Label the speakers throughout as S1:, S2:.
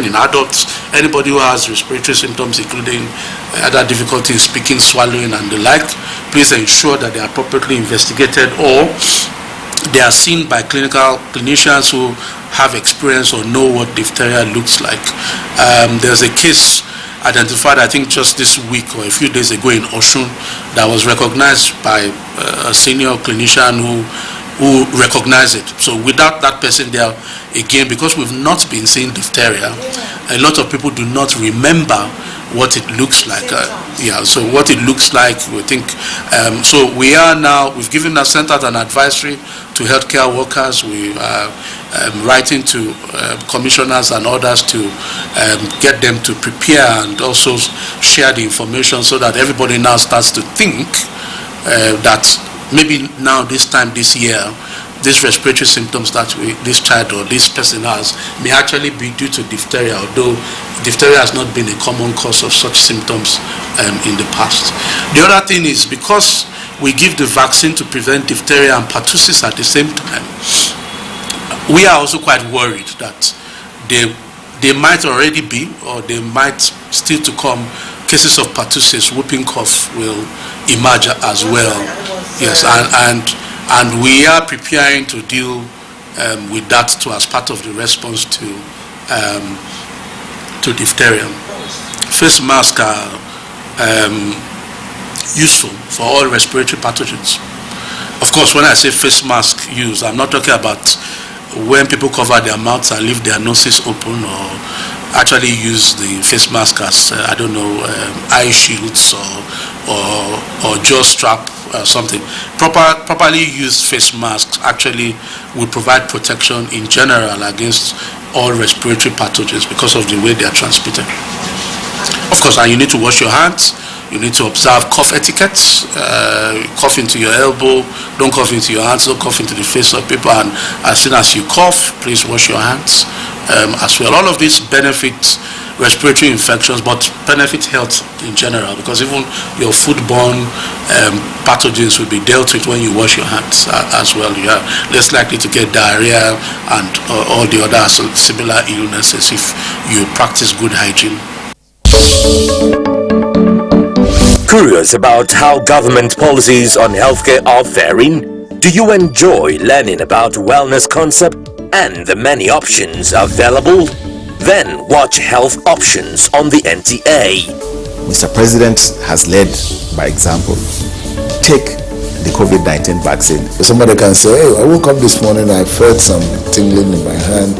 S1: in adults, anybody who has respiratory symptoms, including other difficulty in speaking, swallowing, and the like, please ensure that they are appropriately investigated or they are seen by clinicians who have experience or know what diphtheria looks like. There's a case identified, I think, just this week or a few days ago in Osun that was recognized by a senior clinician who recognized it. So without that person there, again, because we've not been seeing diphtheria, a lot of people do not remember what it looks like. So what it looks like, we think. So we are now, we've given our center an advisory to healthcare workers. We are writing to commissioners and others to get them to prepare and also share the information so that everybody now starts to think that maybe now this time this year, these respiratory symptoms that this child or this person has may actually be due to diphtheria, although diphtheria has not been a common cause of such symptoms in the past. The other thing is, because we give the vaccine to prevent diphtheria and pertussis at the same time, we are also quite worried that they might already be, or they might still to come, cases of pertussis, whooping cough will emerge as well. Yes, and we are preparing to deal with that too as part of the response to diphtheria. Face masks are useful for all respiratory pathogens. Of course, when I say face mask use, I'm not talking about when people cover their mouths and leave their noses open, or actually use the face mask as eye shields or jaw strap or something. Properly used face masks actually will provide protection in general against all respiratory pathogens because of the way they are transmitted. Of course, and you need to wash your hands. You need to observe cough etiquettes. Cough into your elbow, don't cough into your hands, don't cough into the face of people, and as soon as you cough, please wash your hands as well. All of these benefits respiratory infections, but benefit health in general, because even your foodborne pathogens will be dealt with when you wash your hands as well. You are less likely to get diarrhea and all the other similar illnesses if you practice good hygiene.
S2: Curious about how government policies on healthcare are faring? Do you enjoy learning about wellness concept and the many options available? Then watch Health Options on the NTA.
S3: Mr. President has led by example. Take the COVID-19 vaccine. Somebody can say, hey, I woke up this morning, I felt some tingling in my hand,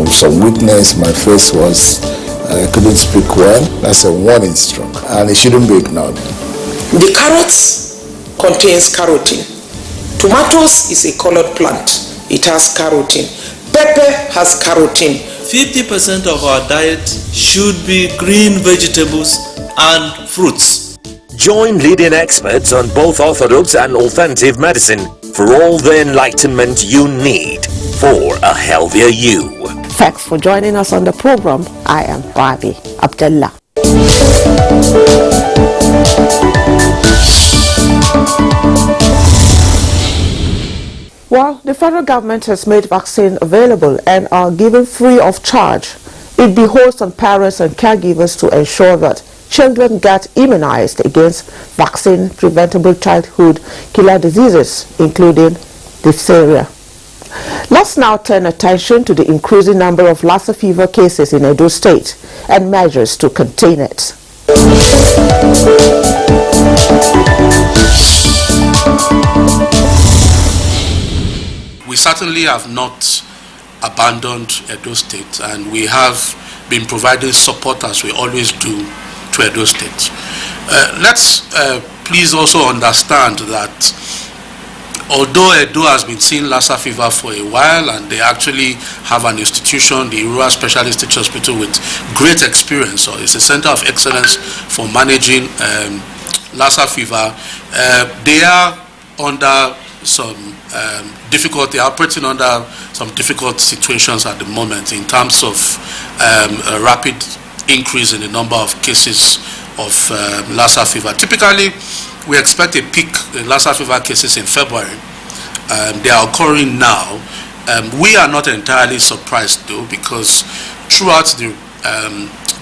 S3: some weakness, my face was, I couldn't speak well. That's a warning stroke, and it shouldn't be ignored.
S4: The carrots contains carotene. Tomatoes is a colored plant. It has carotene. Pepper has carotene.
S5: 50% of our diet should be green vegetables and fruits.
S2: Join leading experts on both orthodox and alternative medicine for all the enlightenment you need for a healthier you.
S6: Thanks for joining us on the program. I am Rabi Abdullah. Well, the federal government has made vaccine available and are given free of charge. It behoves on parents and caregivers to ensure that children get immunized against vaccine-preventable childhood killer diseases, including diphtheria. Let's now turn attention to the increasing number of Lassa fever cases in Edo State and measures to contain it.
S1: We certainly have not abandoned Edo State, and we have been providing support, as we always do, to Edo State. Let's please also understand that although Edo has been seeing Lassa fever for a while, and they actually have an institution, the Rural Specialist Teaching Hospital, with great experience, so it's a center of excellence for managing Lassa fever, they are under some difficulty, operating under some difficult situations at the moment in terms of a rapid increase in the number of cases of Lassa fever. Typically, we expect a peak in Lassa fever cases in February. They are occurring now. We are not entirely surprised though, because throughout the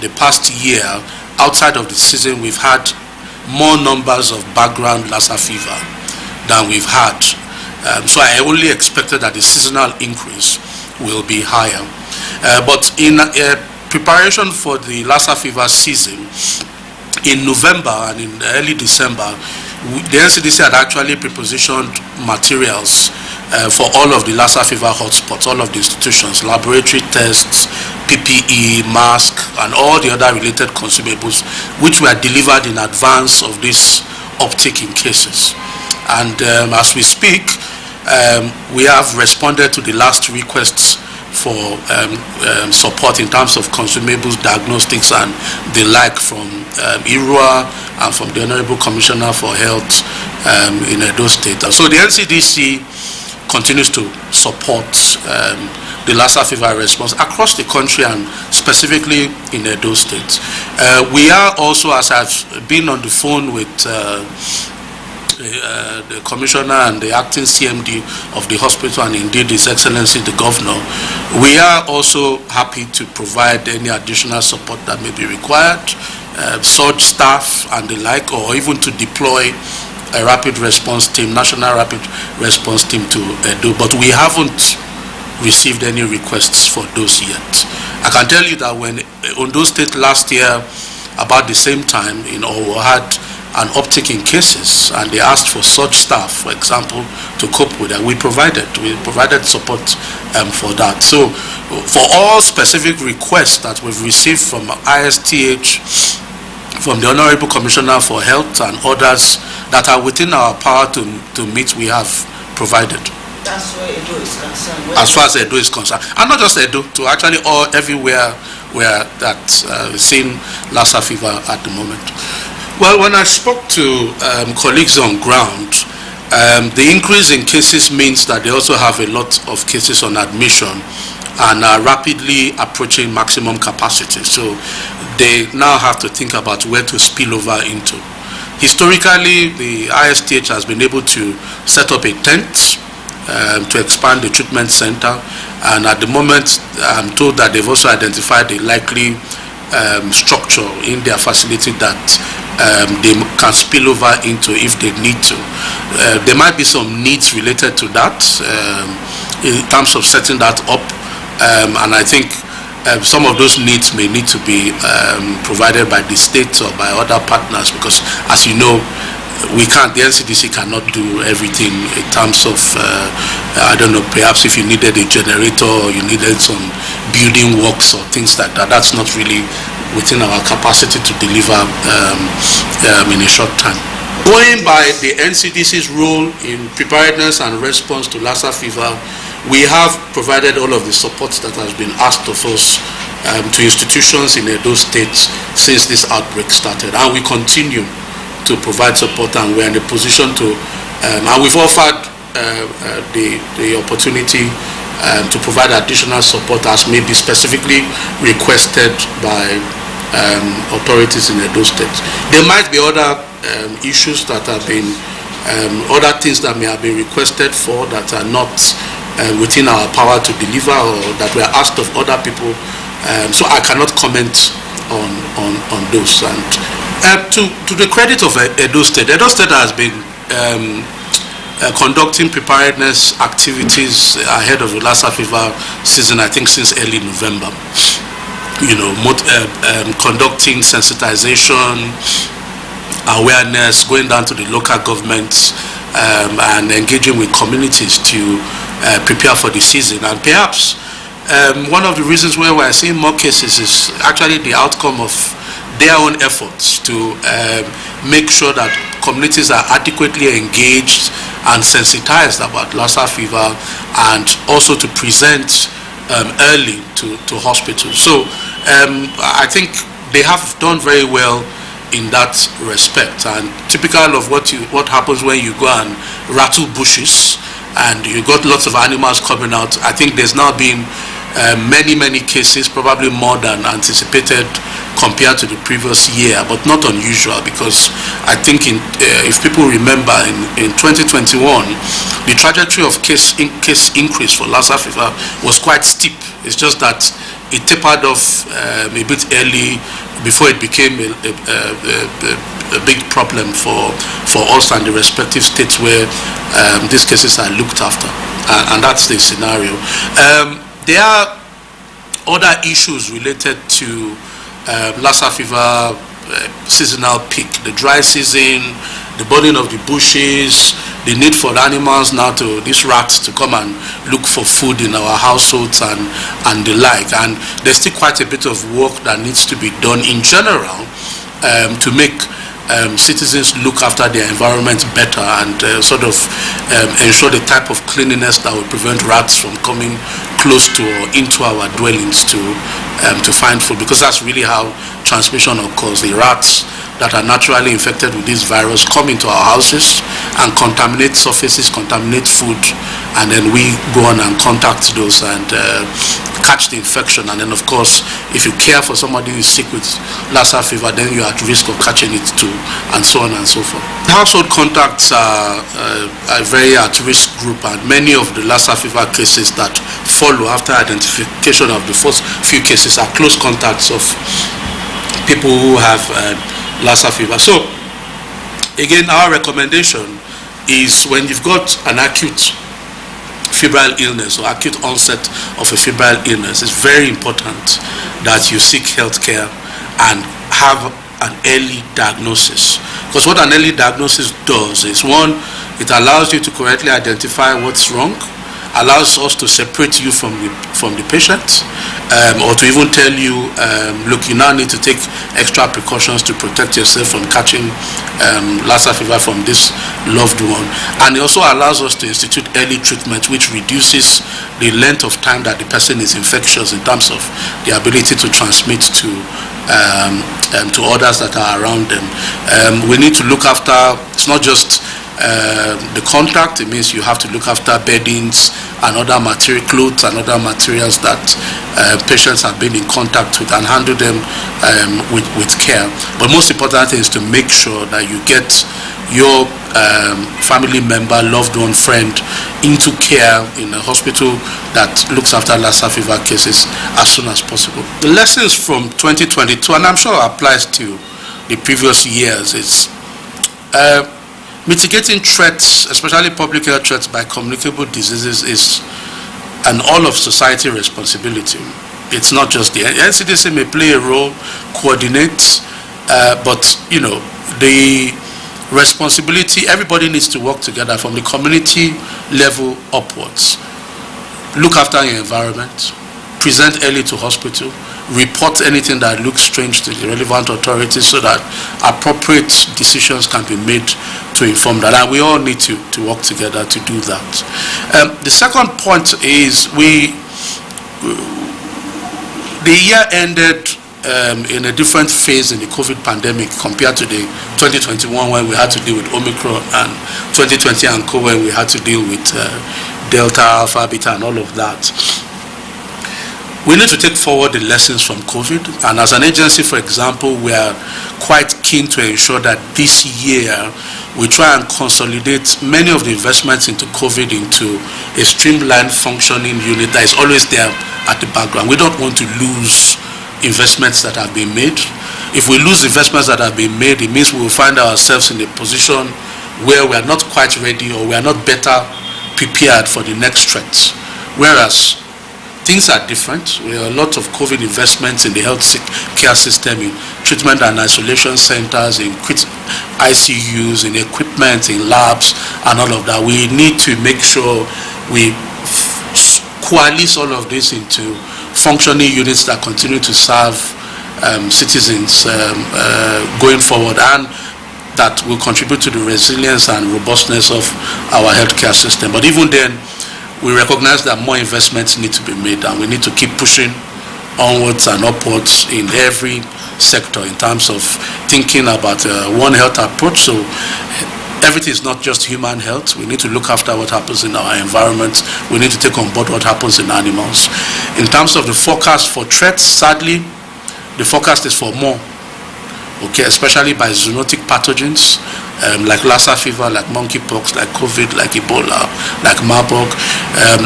S1: the past year, outside of the season, we've had more numbers of background Lassa fever than we've had. So I only expected that the seasonal increase will be higher. But in preparation for the Lassa fever season, in November and in early December, the NCDC had actually prepositioned materials for all of the Lassa fever hotspots, all of the institutions, laboratory tests, PPE, mask, and all the other related consumables, which were delivered in advance of this uptick in cases. And as we speak, we have responded to the last requests for support in terms of consumables, diagnostics, and the like from IRUA and from the Honorable Commissioner for Health in Edo State. So the NCDC continues to support the Lassa fever response across the country and specifically in Edo State. We are also, as I've been on the phone with the Commissioner and the Acting CMD of the hospital, and indeed His Excellency the Governor, we are also happy to provide any additional support that may be required, surge staff and the like, or even to deploy a rapid response team, national rapid response team to Edo, but we haven't received any requests for those yet. I can tell you that when Ondo State last year, about the same time, Owo had an uptick in cases, and they asked for such staff, for example, to cope with that. We provided support for that. So for all specific requests that we've received from ISTH, from the Honorable Commissioner for Health and others that are within our power to meet, we have provided.
S7: That's where Edo is concerned.
S1: As far as Edo is concerned, and not just Edo, to actually everywhere where that seeing Lassa fever at the moment. Well, when I spoke to colleagues on ground, the increase in cases means that they also have a lot of cases on admission and are rapidly approaching maximum capacity. So they now have to think about where to spill over into. Historically, the ISTH has been able to set up a tent to expand the treatment center, and at the moment I'm told that they've also identified a likely structure in their facility that they can spill over into if they need to. There might be some needs related to that in terms of setting that up, and I think some of those needs may need to be provided by the state or by other partners, because as you know, the NCDC cannot do everything in terms of, I don't know, perhaps if you needed a generator or you needed some building works or things like that, that's not really within our capacity to deliver in a short time. Going by the NCDC's role in preparedness and response to Lassa fever, we have provided all of the support that has been asked of us to institutions in Edo State since this outbreak started, and we continue to provide support, and we're in a position to, and we've offered the opportunity to provide additional support as may be specifically requested by authorities in Edo State. There might be other issues that have been, other things that may have been requested for that are not within our power to deliver, or that were asked of other people. So I cannot comment on those. And to the credit of Edo State has been conducting preparedness activities ahead of the Lassa fever season, I think since early November. Conducting sensitization, awareness, going down to the local governments, and engaging with communities to prepare for the season. And perhaps one of the reasons why we're seeing more cases is actually the outcome of their own efforts to make sure that communities are adequately engaged and sensitized about Lassa fever, and also to present early to hospitals. So I think they have done very well in that respect, and typical of what happens when you go and rattle bushes and you got lots of animals coming out. I think there's now been many cases, probably more than anticipated compared to the previous year, but not unusual, because I think if people remember, in 2021 the trajectory of case increase for Lassa fever was quite steep. It's just that it tapered off a bit early before it became a big problem for us and the respective states where these cases are looked after, and that's the scenario. There are other issues related to Lassa fever seasonal peak, the dry season, the burning of the bushes, the need for animals now to these rats to come and look for food in our households and the like. And there's still quite a bit of work that needs to be done in general to make citizens look after their environment better and sort of ensure the type of cleanliness that will prevent rats from coming close to or into our dwellings to find food, because that's really how transmission occurs. The rats that are naturally infected with this virus come into our houses and contaminate surfaces, contaminate food, and then we go on and contact those and catch the infection. And then of course, if you care for somebody who is sick with Lassa fever, then you're at risk of catching it too, and so on and so forth. Household contacts are a very at-risk group, and many of the Lassa fever cases that follow after identification of the first few cases are close contacts of people who have Lassa fever. So again, our recommendation is when you've got an acute febrile illness or acute onset of a febrile illness, it's very important that you seek health care and have an early diagnosis. Because what an early diagnosis does is, one, it allows you to correctly identify what's wrong, allows us to separate you from the patient, or to even tell you, look, you now need to take extra precautions to protect yourself from catching Lassa fever from this loved one. And it also allows us to institute early treatment, which reduces the length of time that the person is infectious in terms of the ability to transmit to others that are around them. We need to look after, it's not just the contact, it means you have to look after beddings and other material, clothes and other materials that patients have been in contact with, and handle them with care. But most important thing is to make sure that you get your family member, loved one, friend into care in a hospital that looks after Lassa fever cases as soon as possible. The lessons from 2022, and I'm sure applies to the previous years, is mitigating threats, especially public health threats by communicable diseases, is an all of society responsibility. It's not just the NCDC may play a role, coordinate, but you know, the responsibility, everybody needs to work together from the community level upwards. Look after your environment, present early to hospital, report anything that looks strange to the relevant authorities so that appropriate decisions can be made to inform that. And we all need to work together to do that. The second point is the year ended in a different phase in the COVID pandemic compared to the 2021 when we had to deal with Omicron, and 2020 and Co when we had to deal with Delta, Alpha, Beta and all of that. We need to take forward the lessons from COVID, and as an agency, for example, we are quite keen to ensure that this year we try and consolidate many of the investments into COVID into a streamlined functioning unit that is always there at the background. We don't want to lose investments that have been made. If we lose investments that have been made, it means we will find ourselves in a position where we are not quite ready or we are not better prepared for the next threats. Whereas things are different. There are a lot of COVID investments in the health care system, in treatment and isolation centers, in ICUs, in equipment, in labs, and all of that. We need to make sure we coalesce all of this into functioning units that continue to serve citizens going forward, and that will contribute to the resilience and robustness of our healthcare system. But even then, we recognize that more investments need to be made, and we need to keep pushing onwards and upwards in every sector in terms of thinking about One Health approach. So everything is not just human health. We need to look after what happens in our environment. We need to take on board what happens in animals. In terms of the forecast for threats, sadly, the forecast is for more. Okay, especially by zoonotic pathogens like Lassa fever, like monkeypox, like COVID, like Ebola, like Marburg.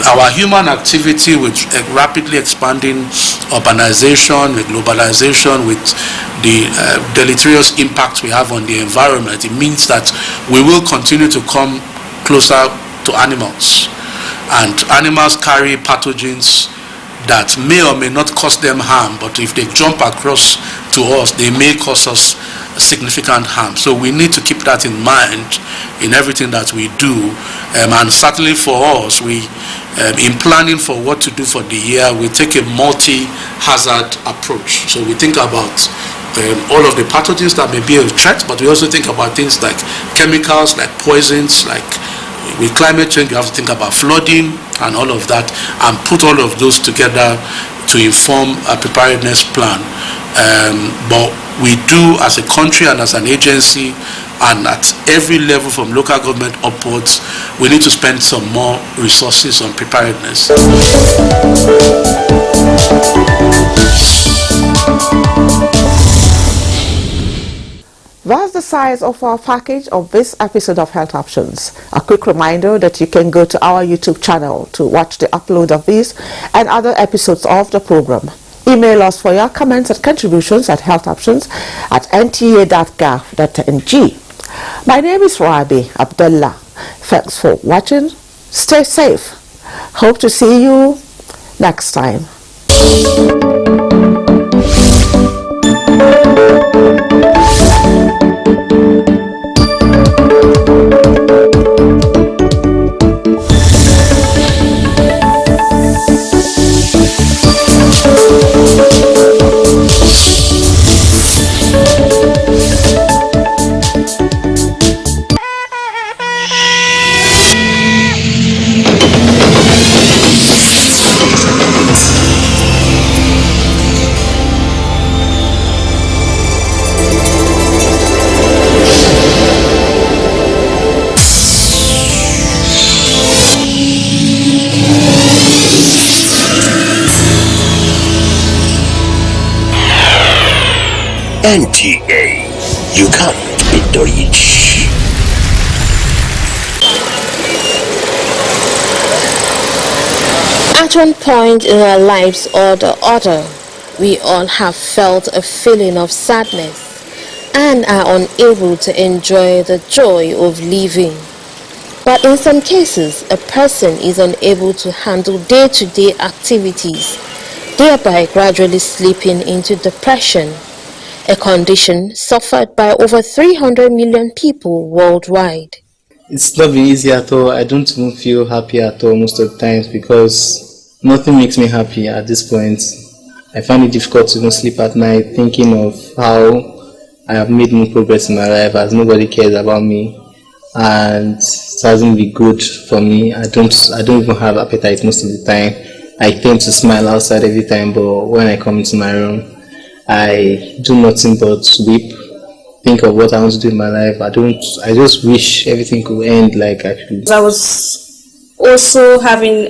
S1: Our human activity with rapidly expanding urbanization, with globalization, with the deleterious impact we have on the environment, it means that we will continue to come closer to animals. And animals carry pathogens that may or may not cause them harm, but if they jump across to us, they may cause us significant harm. So we need to keep that in mind in everything that we do. And certainly for us, in planning for what to do for the year, we take a multi-hazard approach. So we think about all of the pathogens that may be a threat, but we also think about things like chemicals, like poisons, like with climate change, you have to think about flooding and all of that, and put all of those together to inform a preparedness plan. But we do, as a country and as an agency, and at every level from local government upwards, we need to spend some more resources on preparedness.
S6: That's the size of our package of this episode of Health Options. A quick reminder that you can go to our YouTube channel to watch the upload of these and other episodes of the program. Email us for your comments and contributions at healthoptions@nta.gov.ng. My name is Rabi Abdullah. Thanks for watching. Stay safe. Hope to see you next time.
S2: NTA, you can't beat the rich.
S8: At one point in our lives or the other, we all have felt a feeling of sadness and are unable to enjoy the joy of living. But in some cases, a person is unable to handle day-to-day activities, thereby gradually slipping into depression, a condition suffered by over 300 million people worldwide.
S9: It's not been easy at all. I don't even feel happy at all most of the times because nothing makes me happy at this point. I find it difficult to even sleep at night thinking of how I have made no progress in my life as nobody cares about me and it hasn't been good for me. I don't even have appetite most of the time. I tend to smile outside every time, but when I come into my room, I do nothing but weep, think of what I want to do in my life. I just wish everything could end like I should.
S10: I was also having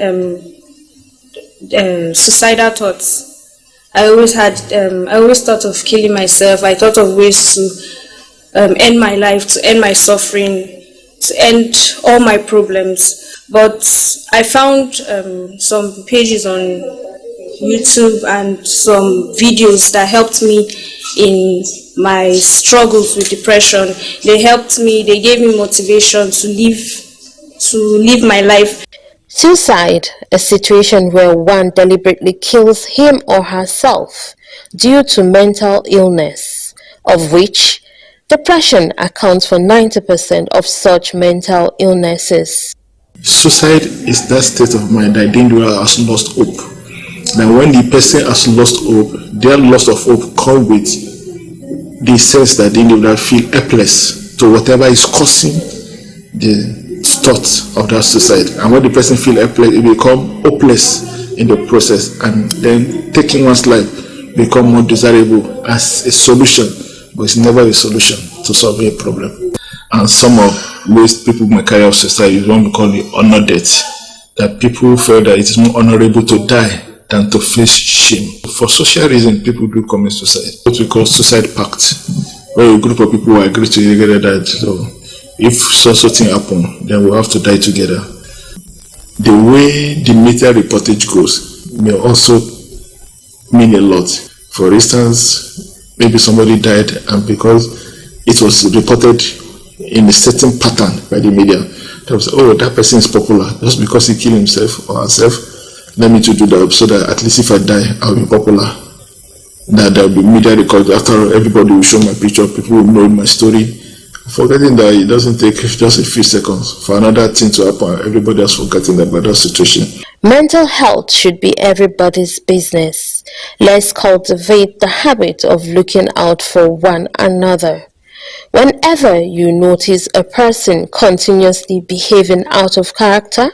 S10: suicidal thoughts. I always thought of killing myself. I thought of ways to end my life, to end my suffering, to end all my problems. But I found some pages on YouTube and some videos that helped me in my struggles with depression. They helped me, they gave me motivation to live my life.
S8: Suicide, a situation where one deliberately kills him or herself due to mental illness, of which depression accounts for 90% of such mental illnesses.
S3: Suicide is that state of mind that the individual has lost hope. Now when the person has lost hope, their loss of hope comes with the sense that the individual feel helpless to whatever is causing the thoughts of that suicide. And when the person feel helpless, it become hopeless in the process, and then taking one's life become more desirable as a solution, but it's never a solution to solve a problem. And some of ways people may carry out suicide is what we call the honor death, that people feel that it is more honorable to die than to face shame. For social reasons, people do commit suicide. What we call suicide pact, where a group of people agree together that if such a thing happen, then we'll have to die together. The way the media reportage goes may mean a lot. For instance, maybe somebody died, and because it was reported in a certain pattern by the media, they will say, oh, that person is popular just because he killed himself or herself. Let me to do that so that at least if I die, I'll be popular. That there will be media records. After all, everybody will show my picture, people will know my story. Forgetting that it doesn't take just a few seconds for another thing to happen. Everybody has forgotten about that situation.
S8: Mental health should be everybody's business. Let's cultivate the habit of looking out for one another. Whenever you notice a person continuously behaving out of character,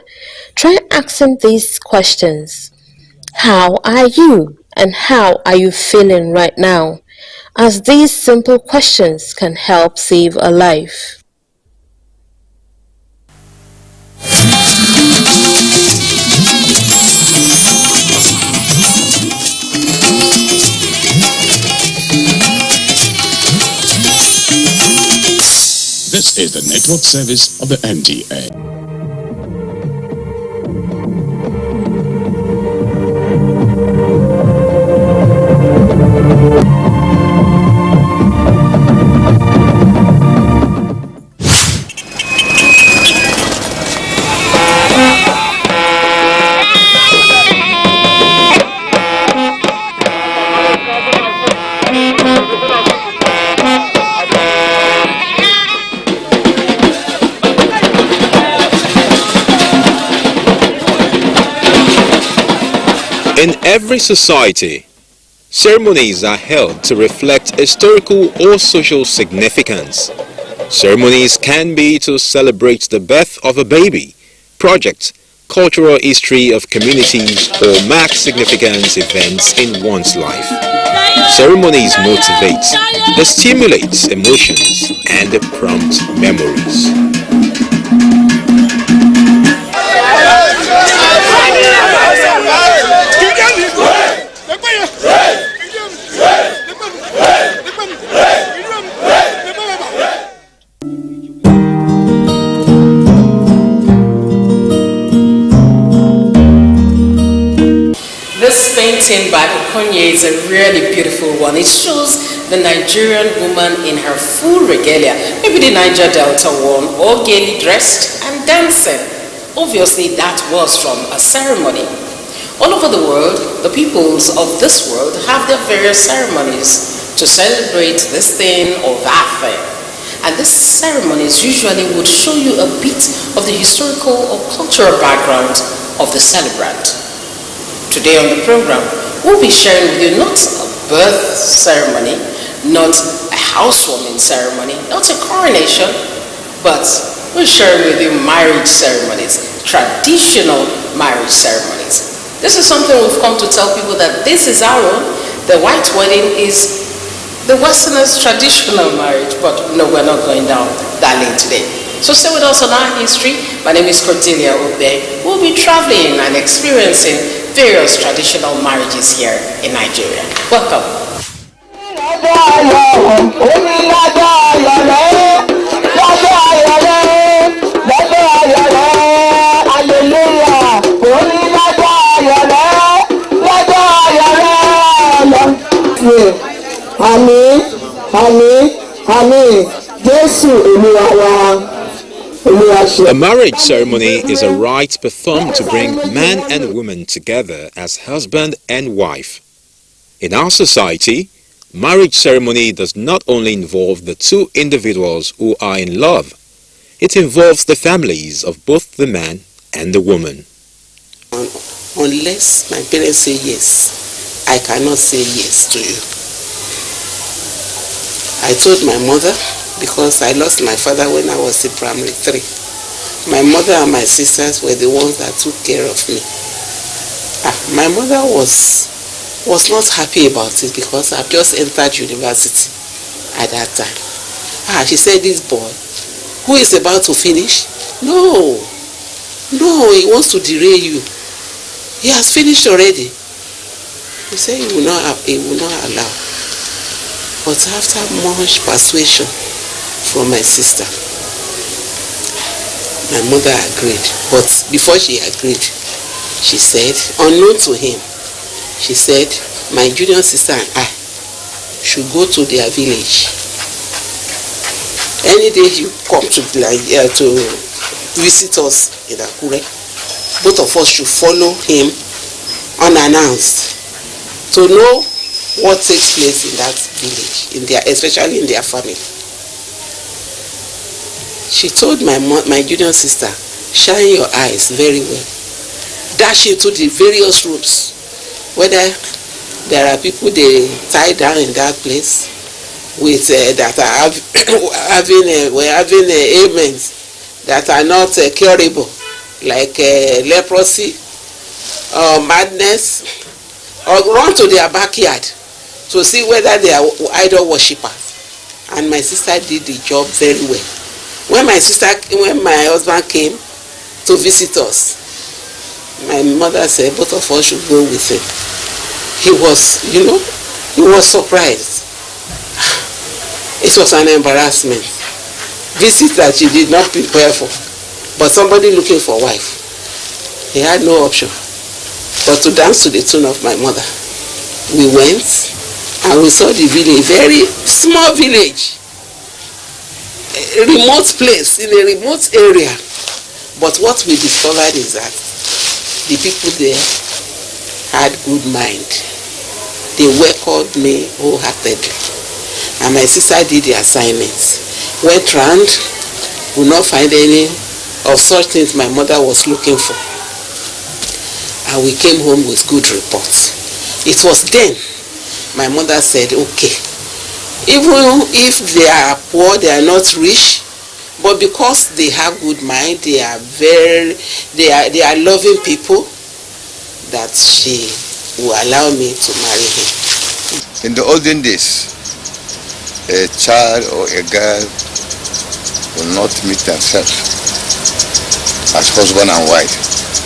S8: try asking these questions. How are you? And how are you feeling right now? As these simple questions can help save a life.
S11: This is the network service of the NTA.
S12: In every society, ceremonies are held to reflect historical or social significance. Ceremonies can be to celebrate the birth of a baby, project, cultural history of communities, or mark significant events in one's life. Ceremonies motivate, they stimulate emotions, and they prompt memories.
S13: This painting by Okonye is a really beautiful one. It shows the Nigerian woman in her full regalia, maybe the Niger Delta one, all gaily dressed and dancing. Obviously, that was from a ceremony. All over the world, the peoples of this world have their various ceremonies to celebrate this thing or that thing. And these ceremonies usually would show you a bit of the historical or cultural background of the celebrant. Today on the program, we'll be sharing with you not a birth ceremony, not a housewarming ceremony, not a coronation, but we're sharing with you marriage ceremonies, traditional marriage ceremonies. This is something we've come to tell people that this is our own. The white wedding is the Westerners' traditional marriage, but no, we're not going down that lane today. So stay with us on our history. My name is Cordelia Obe. We'll be traveling and experiencing various traditional marriages here in Nigeria. Welcome.
S12: A marriage ceremony is a rite performed to bring man and woman together as husband and wife. In our society, marriage ceremony does not only involve the two individuals who are in love, it involves the families of both the man and the woman.
S14: Unless my parents say yes, I cannot say yes to you. I told my mother, because I lost my father when I was in primary 3. My mother and my sisters were the ones that took care of me. My mother was not happy about it because I've just entered university at that time. She said, this boy, who is about to finish? No, he wants to derail you. He has finished already. He said he will not allow. But after much persuasion from my sister, my mother agreed. But before she agreed, she said, unknown to him, she said, my junior sister and I should go to their village. Any day you come to visit us in Akure, both of us should follow him unannounced to know what takes place in that village, especially in their family. She told my junior sister, shine your eyes very well. Dash into the various rooms, whether there are people they tie down in that place with that are having ailments that are not curable, like leprosy or madness, or run to their backyard to see whether they are idol worshippers. And my sister did the job very well. When my husband came to visit us, my mother said both of us should go with him. He was surprised. It was an embarrassment. Visit that she did not prepare for, but somebody looking for a wife. He had no option but to dance to the tune of my mother. We went and we saw the village, very small village, a remote place, in a remote area. But what we discovered is that the people there had good mind. They welcomed me wholeheartedly. And my sister did the assignments. Went round, could not find any of such things my mother was looking for. And we came home with good reports. It was then my mother said, okay, even if they are poor, they are not rich, but because they have good mind, they are loving people, that she will allow me to marry him.
S15: In the olden days, a child or a girl will not meet themselves as husband and wife.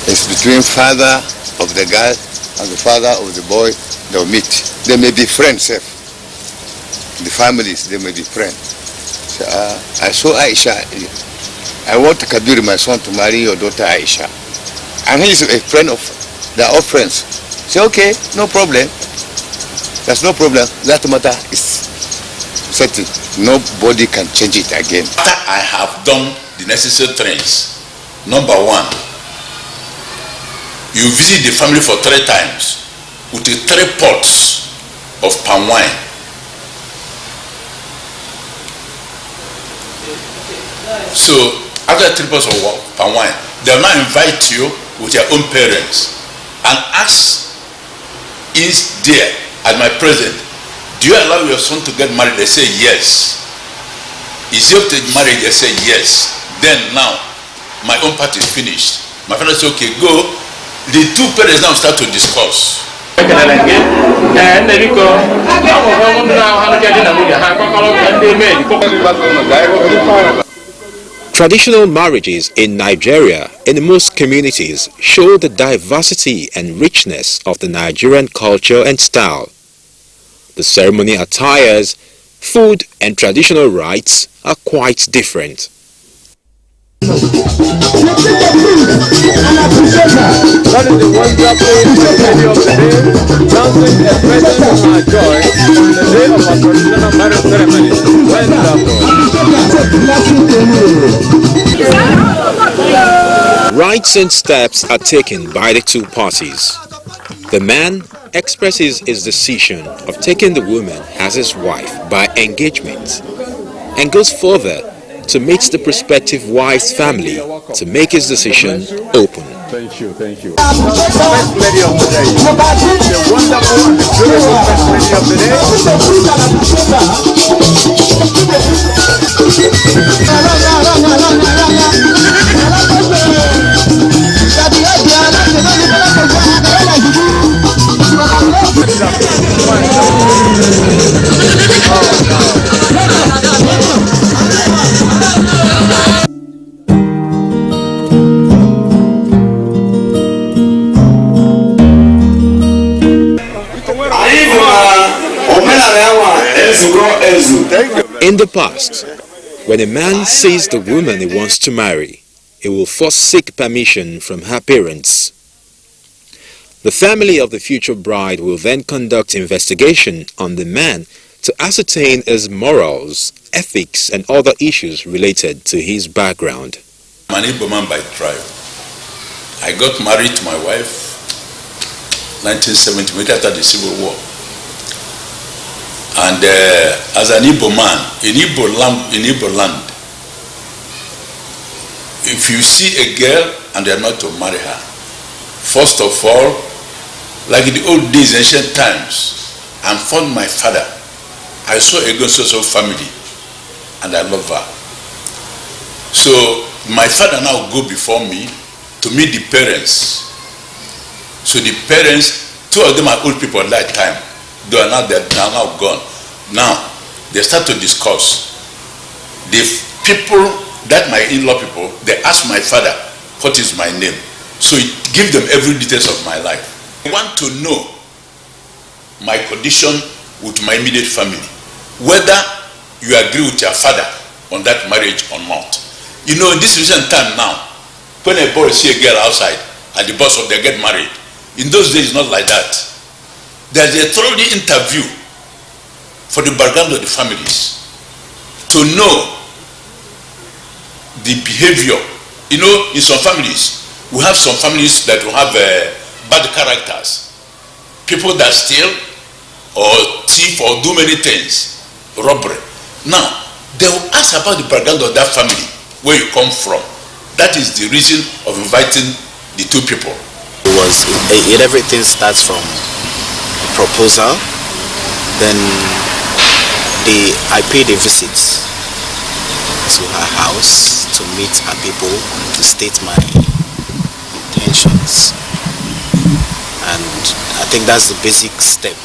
S15: It's between father of the girl and the father of the boy they'll meet. They may be friends. The families, they may be friends. So, I saw Aisha. I want Kabir, my son, to marry your daughter Aisha. And he is a friend of, they're all friends. Say, okay, no problem. There's no problem. That matter is settled. Nobody can change it again.
S16: After I have done the necessary things, number one, you visit the family for 3 times with 3 pots of palm wine. So after 3 pots of palm wine, they'll now invite you with your own parents and ask, is there at my present, do you allow your son to get married? They say yes. Is he up to marriage? They say yes. Then now, my own part is finished. My father said, okay, go. The 2 parents now start to discuss.
S12: Traditional marriages in Nigeria in most communities show the diversity and richness of the Nigerian culture and style. The ceremony attires, food and traditional rites are quite different.
S17: That is the wonderful ceremony of the day, dancing expressions our joy on the day of our traditional marriage ceremony. Wonderful.
S12: Rites and steps are taken by the 2 parties. The man expresses his decision of taking the woman as his wife by engagement and goes further to meet the prospective wife's family to make his decision open.
S17: Thank you, thank you. First lady of the day. The wonderful and the beautiful first lady of the day.
S12: In the past, when a man sees the woman he wants to marry, he will first seek permission from her parents. The family of the future bride will then conduct investigation on the man to ascertain his morals, ethics, and other issues related to his background.
S16: I'm an Igbo man by tribe. I got married to my wife 1970, immediately after the Civil War. And as an Igbo man, in Igbo land, if you see a girl and you're not to marry her, first of all, like in the old days, ancient times, I'm from my father. I saw a good social family, and I love her. So my father now go before me to meet the parents. So the parents, two of them are old people at that time. They are now gone. Now they start to discuss. The people that my in-law people, they ask my father, what is my name? So he give them every details of my life. I want to know my condition with my immediate family, whether you agree with your father on that marriage or not. You know, in this recent time now, when a boy see a girl outside and the boss of they get married, in those days it's not like that. There's a thorough interview for the background of the families to know the behavior. You know, in some families, we have some families that will have bad characters, people that steal or thief or do many things, robbery. Now, they will ask about the background of that family, where you come from. That is the reason of inviting the two people.
S18: Everything starts from a proposal, then I paid a visit to her house to meet her people, to state my intentions. And I think that's the basic step.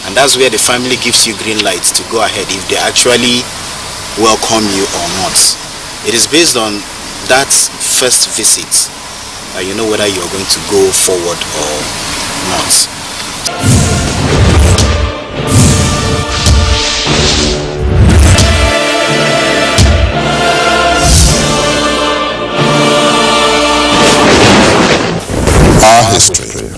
S18: And that's where the family gives you green lights to go ahead if they actually welcome you or not. It is based on that first visit that you know whether you're going to go forward or not.
S11: Our history.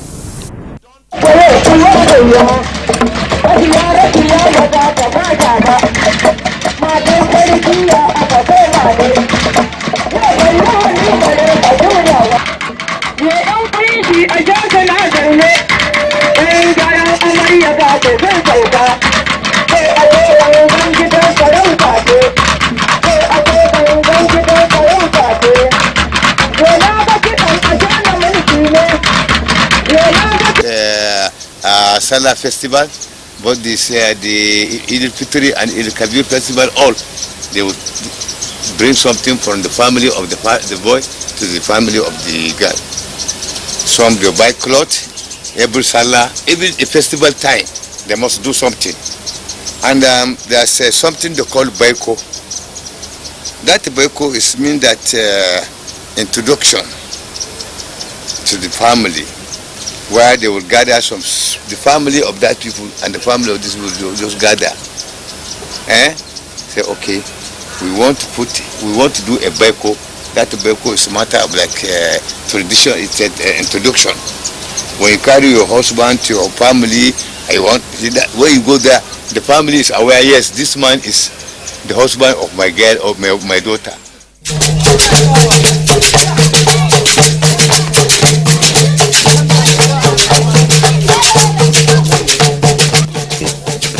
S15: Salah festival, both this the Eid al-Fitr and Eid al-Kabir festival, all they would bring something from the family of the boy to the family of the girl. Some they buy clothes, every Salah, even a festival time, they must do something. And there's something they call baiko. That baiko is mean that introduction to the family, where they will gather the family of that people and the family of this will just gather. Say, okay, we want to do a beko. That beko is a matter of like tradition. It's an introduction. When you carry your husband to your family, when you go there, the family is aware. Yes, this man is the husband of my girl or my daughter.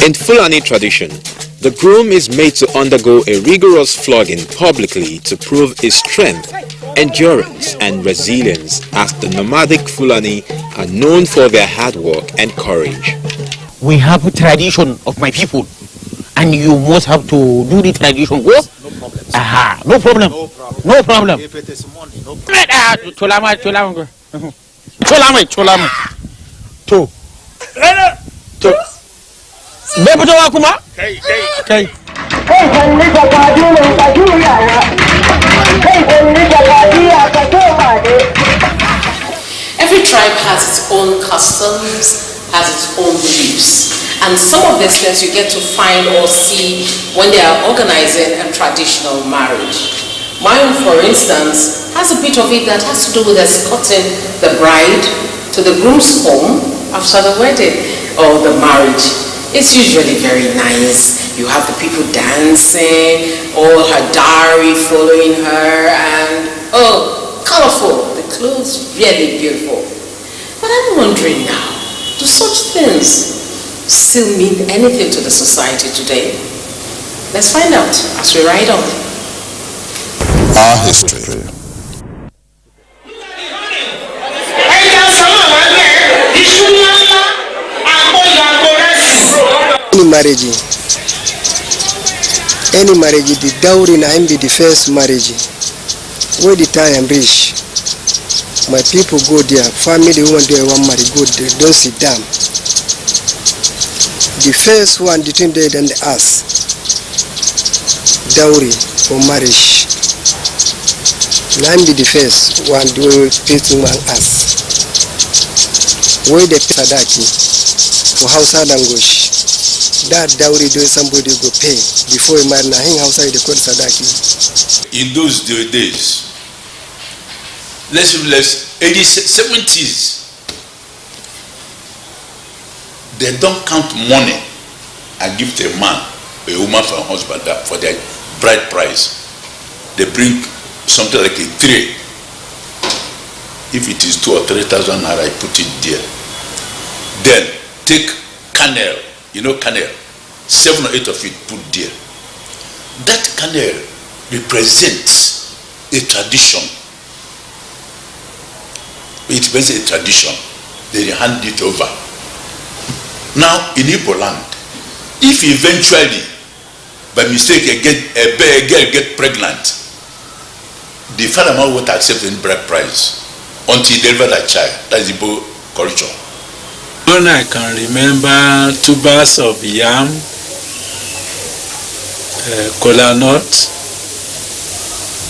S12: In Fulani tradition, the groom is made to undergo a rigorous flogging publicly to prove his strength, endurance, and resilience, as the nomadic Fulani are known for their hard work and courage.
S19: We have a tradition of my people, and you must have to do the tradition. Go? Aha, no problem. No problem. If it is money, no problem.
S13: Every tribe has its own customs, has its own beliefs. And some of these things you get to find or see when they are organizing a traditional marriage. Mine, for instance, has a bit of it that has to do with escorting the bride to the groom's home after the wedding or the marriage. It's usually very nice. You have the people dancing, all her dowry following her, and oh, colorful. The clothes really beautiful. But I'm wondering now, do such things still mean anything to the society today? Let's find out as we ride on.
S15: Our history.
S20: Any marriage, the dowry na be the first marriage. Where the time reach, my people go there, family woman do one marry, go there, don't sit down. The first one between them and the us, dowry for marriage. Now be the first one do people and us. Where the sadaki for house and gosh. That dowry do somebody go pay before he marry. Now hang outside the court sadaki.
S16: In those days, let's 70s, they don't count money and give to a man, a woman for a husband for their bride price. They bring something like a tray. If it is 2,000 or 3,000 naira, I put it there. Then take kernel. You know kernel, 7 or 8 of it put there. That kernel represents a tradition. It represents a tradition. They hand it over. Now in Igbo land, if eventually by mistake a girl get pregnant, the father won't accept any bride price until he delivers that child. That's Igbo culture.
S21: When I can remember tubers of yam, kola nut,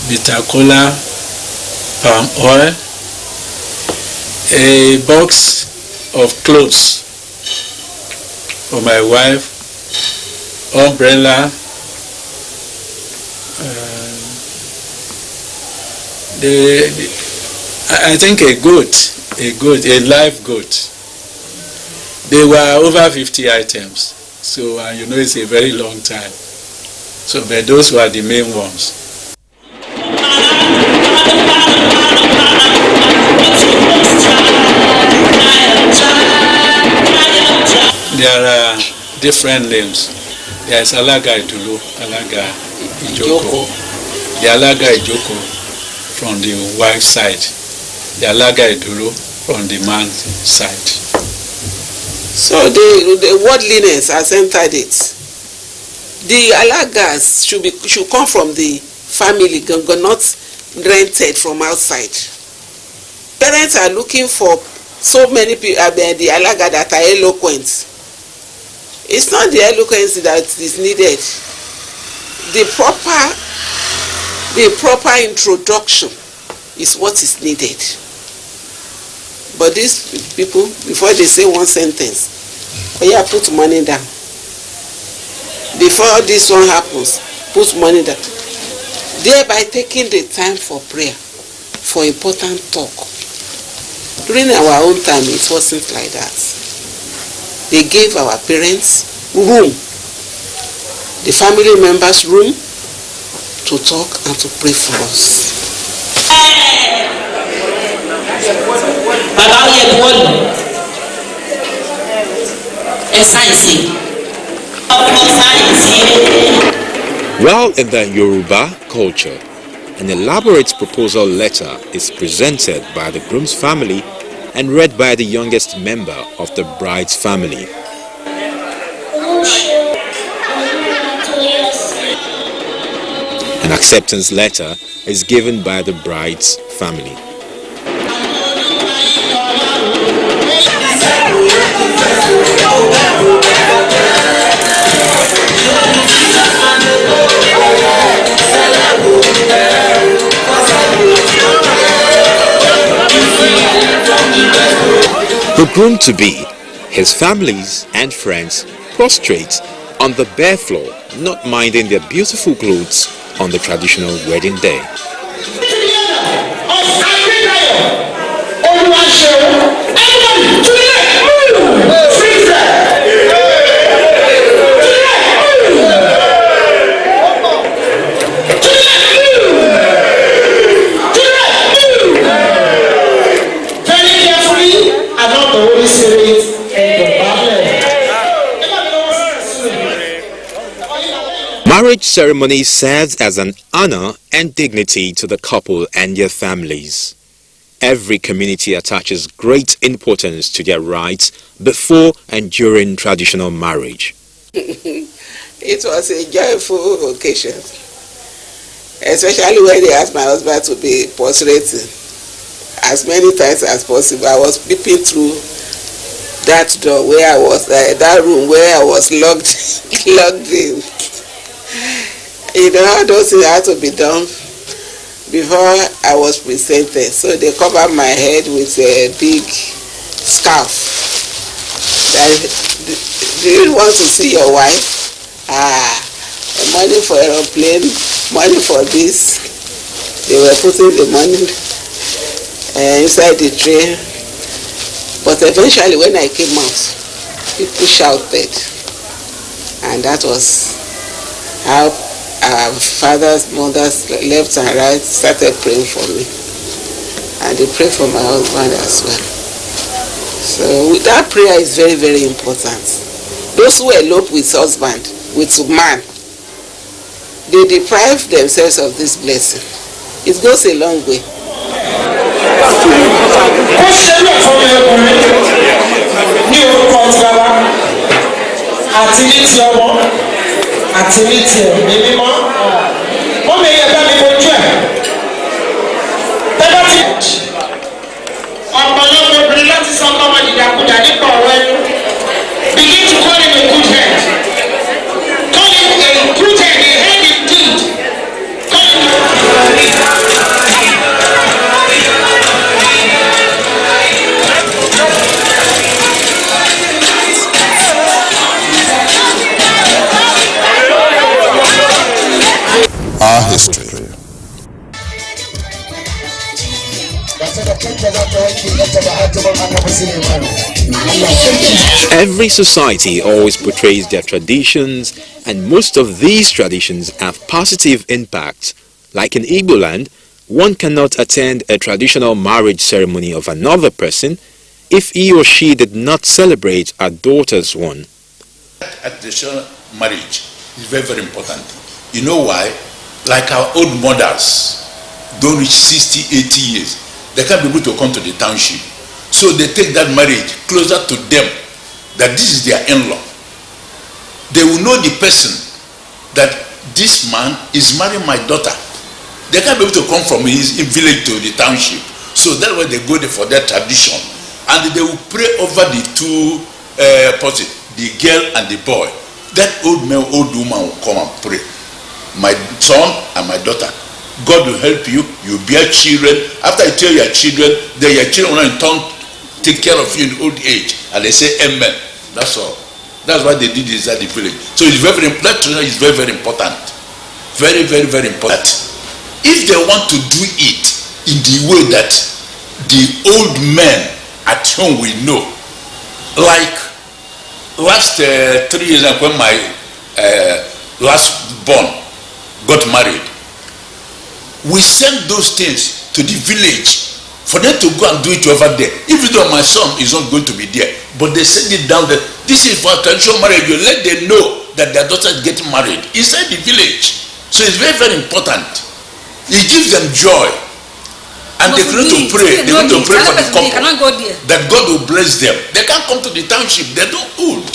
S21: bitter kola, palm oil, a box of clothes for my wife, umbrella, I think a live goat. They were over 50 items, so you know it's a very long time. So, but those were the main ones. There are different names. There is Alaga Idulu, Alaga Ijoko. The Alaga Ijoko from the wife's side. The Alaga Idulu from the man's side.
S14: So the worldliness has entered it. The alagas should come from the family, not rented from outside. Parents are looking for so many people, the alaga that are eloquent. It's not the eloquence that is needed. The proper introduction is what is needed. But these people, before they say one sentence, oh yeah, put money down. Before this one happens, put money down. Thereby taking the time for prayer, for important talk. During our own time, it wasn't like that. They gave our parents room, the family members room to talk and to pray for us.
S12: Well, in the Yoruba culture, an elaborate proposal letter is presented by the groom's family and read by the youngest member of the bride's family. An acceptance letter is given by the bride's family. The groom-to-be, his families and friends prostrate on the bare floor, not minding their beautiful clothes on the traditional wedding day. Marriage ceremony serves as an honor and dignity to the couple and their families. Every community attaches great importance to their rites before and during traditional marriage.
S14: It was a joyful occasion, especially when they asked my husband to be prostrating as many times as possible. I was peeping through that door where I was, that room where I was locked in. You know, all those things had to be done before I was presented. So they covered my head with a big scarf. Do you want to see your wife? Money for aeroplane, money for this. They were putting the money inside the tray. But eventually when I came out, people shouted. And that was how our fathers, mothers, left and right started praying for me. And they prayed for my husband as well. So that prayer is very, very important. Those who elope with husband, with man, they deprive themselves of this blessing. It goes a long way.
S4: Begin to call him a good head. Call him a good head, a head indeed. Call
S11: him our history.
S12: Every society always portrays their traditions, and most of these traditions have positive impacts. Like in Igbo land, one cannot attend a traditional marriage ceremony of another person if he or she did not celebrate a daughter's one.
S16: Traditional marriage is very, very important. You know why? Like our old mothers don't reach 60, 80 years. They can't be able to come to the township. So they take that marriage closer to them, that this is their in-law. They will know the person, that this man is marrying my daughter. They can't be able to come from his village to the township. So that's why they go there for their tradition. And they will pray over the two persons, the girl and the boy. That old man, old woman will come and pray. My son and my daughter, God will help you. You bear children. After you tell your children, then your children will in turn take care of you in old age. And they say amen. That's all. That's why they did this at the village. So it's very, that tradition is very, very important. Very, very, very important. If they want to do it in the way that the old men at home will know, like last 3 years when my last born got married, we sent those things to the village for them to go and do it over there. Even though my son is not going to be there, but they send it down there. This is for traditional marriage. You let them know that their daughter is getting married inside the village. So it's very, very important. It gives them joy. And they need to pray. They want to pray for the couple that God will bless them. They can't come to the township. They're not old.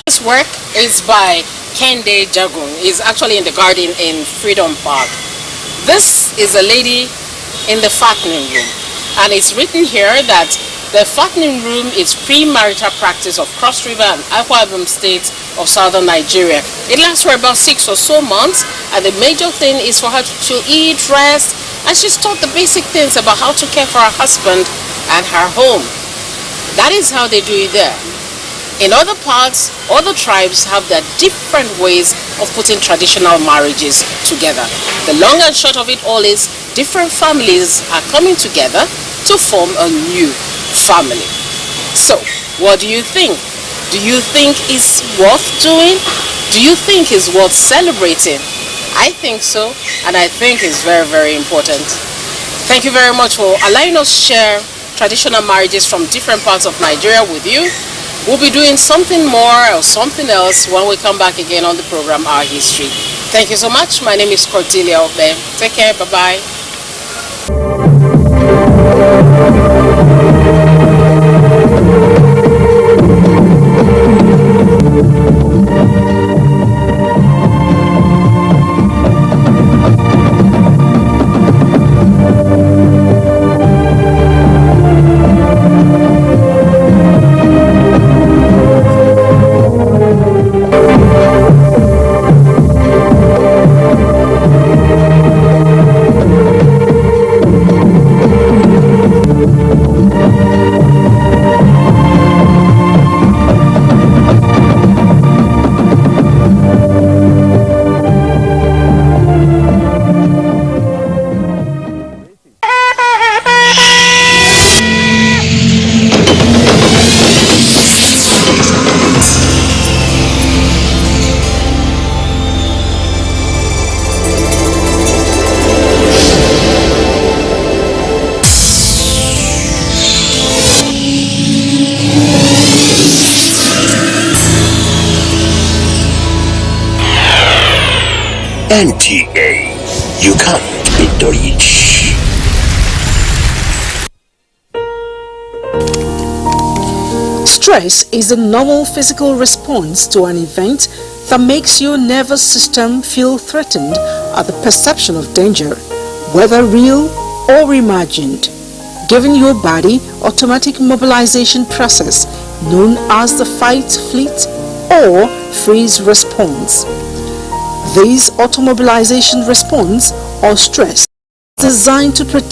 S13: This work is by Kende Jagun. It's actually in the garden in Freedom Park. This is a lady in the fattening room, and it's written here that the fattening room is pre-marital practice of Cross River and Akwa Ibom states of southern Nigeria. It lasts for about 6 or so months, and the major thing is for her to eat, rest, and she's taught the basic things about how to care for her husband and her home. That is how they do it there. In other parts, other tribes have their different ways of putting traditional marriages together. The long and short of it all is different families are coming together to form a new family. So, what do you think? Do you think it's worth doing? Do you think it's worth celebrating? I think so, and I think it's very, very important. Thank you very much for allowing us to share traditional marriages from different parts of Nigeria with you. We'll be doing something more or something else when we come back again on the program Our History. Thank you so much. My name is Cordelia Obe. Take care. Bye-bye.
S2: NTA, you can't beat the rich.
S5: Stress is a normal physical response to an event that makes your nervous system feel threatened at the perception of danger, whether real or imagined, giving your body automatic mobilization process known as the fight, flight, or freeze response. This automobilization response or stress is designed to protect